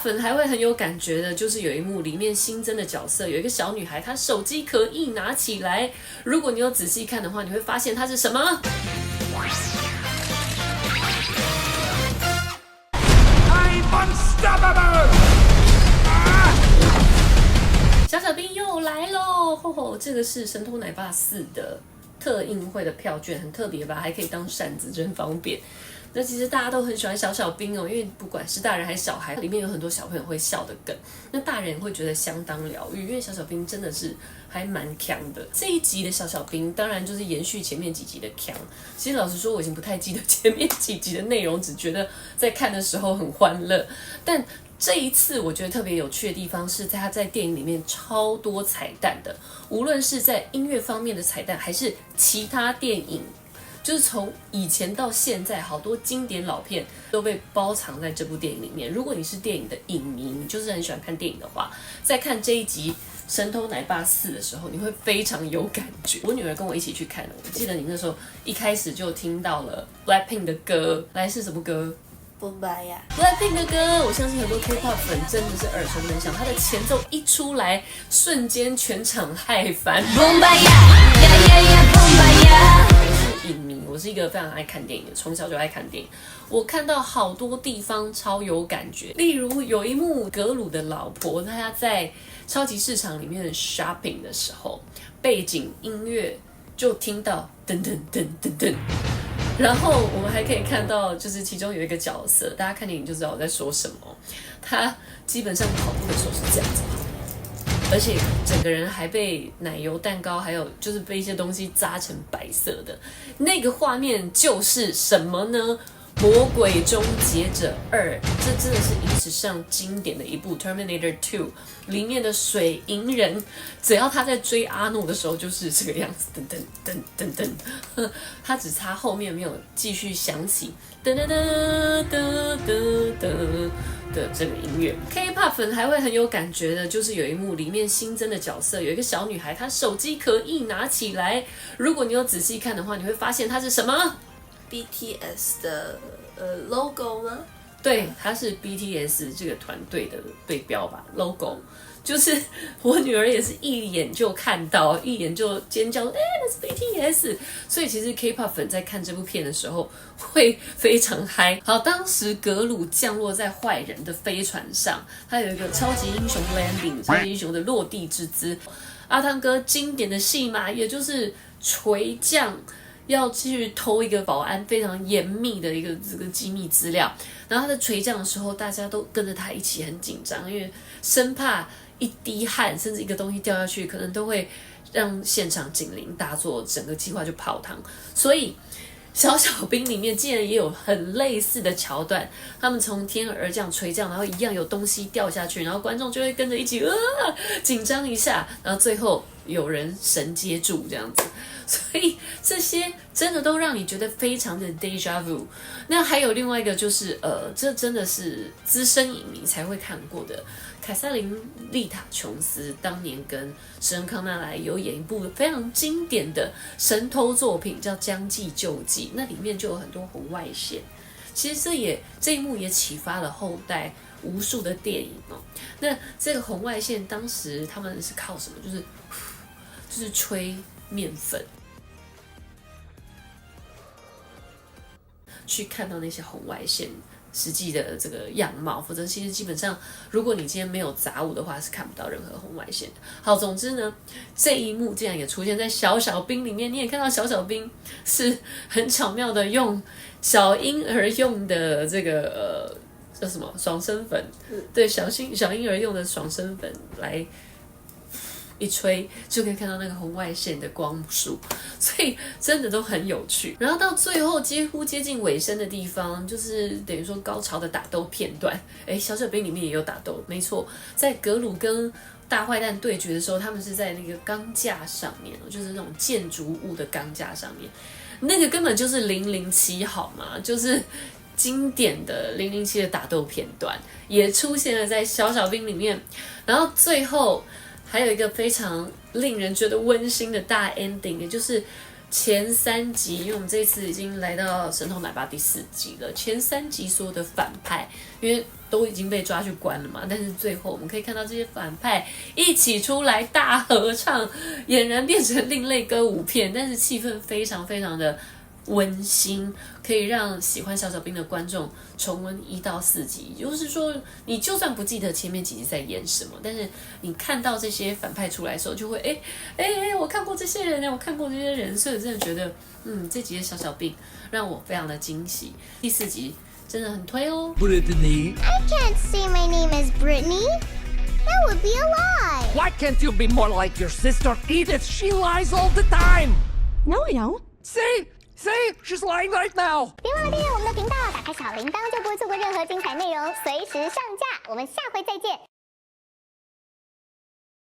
粉还会很有感觉的，就是有一幕里面新增的角色有一个小女孩，她手机壳一拿起来，如果你有仔细看的话，你会发现它是什么？小小兵又来喽！这个是神偷奶爸4的特映会的票券，很特别吧？还可以当扇子，真方便。那其实大家都很喜欢小小兵哦，因为不管是大人还是小孩，里面有很多小朋友会笑的梗，那大人会觉得相当疗愈，因为小小兵真的是还蛮强的。这一集的小小兵当然就是延续前面几集的强。其实老实说，我已经不太记得前面几集的内容，只觉得在看的时候很欢乐。但这一次我觉得特别有趣的地方是，他在电影里面超多彩蛋的，无论是在音乐方面的彩蛋，还是其他电影。就是从以前到现在，好多经典老片都被包藏在这部电影里面。如果你是电影的影迷，你就是很喜欢看电影的话，在看这一集《神偷奶爸4》的时候，你会非常有感觉。我女儿跟我一起去看的，我记得你那时候一开始就听到了 Blackpink 的歌，来是什么歌？Blackpink 的歌，我相信很多 K-pop 粉真的是耳熟能详。它的前奏一出来，瞬间全场嗨翻。影迷，我是一个非常爱看电影的，从小就爱看电影。我看到好多地方超有感觉，例如有一幕格鲁的老婆，她在超级市场里面 shopping 的时候，背景音乐就听到噔噔噔噔噔，然后我们还可以看到，就是其中有一个角色，大家看电影就知道我在说什么。他基本上跑步的时候是这样子跑。而且整个人还被奶油蛋糕，还有就是被一些东西扎成白色的，那个画面就是什么呢？《魔鬼终结者2》，这真的是影史上经典的一部《Terminator 2》里面的水银人，只要他在追阿诺的时候就是这个样子，噔噔噔噔噔，他只差后面没有继续响起噔噔噔噔噔噔的这个音乐。K-pop 粉还会很有感觉的，就是有一幕里面新增的角色有一个小女孩，她手机壳一拿起来，如果你有仔细看的话，你会发现它是什么？BTS 的logo 吗？对，它是 BTS 这个团队的对标吧 ，logo。就是我女儿也是一眼就看到，一眼就尖叫，那是 BTS。所以其实 K-pop 粉在看这部片的时候会非常嗨。好，当时格鲁降落在坏人的飞船上，他有一个超级英雄 landing， 超级英雄的落地之姿。阿汤哥经典的戏码，也就是垂降。要去偷一个保安非常严密的一个这个机密资料，然后他在垂降的时候，大家都跟着他一起很紧张，因为生怕一滴汗甚至一个东西掉下去，可能都会让现场警铃大作，整个计划就泡汤。所以小小兵里面竟然也有很类似的桥段，他们从天而降垂降，然后一样有东西掉下去，然后观众就会跟着一起紧张一下，然后最后有人神接住这样子。所以这些真的都让你觉得非常的 déjà vu。那还有另外一个就是这真的是资深影迷才会看过的，凯瑟琳·丽塔·琼斯当年跟史恩·康纳莱有演一部非常经典的神偷作品叫《将计就计》，那里面就有很多红外线。其实这一幕也启发了后代无数的电影哦。那这个红外线当时他们是靠什么？就是吹面粉去看到那些红外线实际的这个样貌，否则其实基本上如果你今天没有杂物的话是看不到任何红外线的。好，总之呢，这一幕竟然也出现在小小兵里面，你也看到小小兵是很巧妙的用小婴儿用的这个叫什么爽身粉，对，小婴儿用的爽身粉来一吹就可以看到那个红外线的光束，所以真的都很有趣。然后到最后几乎接近尾声的地方，就是等于说高潮的打斗片段。小小兵里面也有打斗，没错，在格鲁跟大坏蛋对决的时候，他们是在那个钢架上面，就是那种建筑物的钢架上面，那个根本就是007好吗？就是经典的007的打斗片段也出现了在小小兵里面。然后最后还有一个非常令人觉得温馨的大 ending， 也就是前3集，因为我们这次已经来到神偷奶爸第4集了。前3集所有的反派，因为都已经被抓去关了嘛，但是最后我们可以看到这些反派一起出来大合唱，俨然变成另类歌舞片，但是气氛非常非常的温馨，可以让喜欢小小兵的观众重温1到4集。也就是说，你就算不记得前面几集在演什么，但是你看到这些反派出来的时候，就会我看过这些人，我看过这些人，所以我真的觉得，这集的小小兵让我非常的惊喜。第4集真的很推哦。Brittany. I can't say my name is Brittany. That would be a lie. Why can't you be more like your sister Edith? She lies all the time. No, I don't. See? She's lying right now. 别忘了订阅我们的频道，打开小铃铛就不会错过任何精彩内容，随时上架。我们下回再见。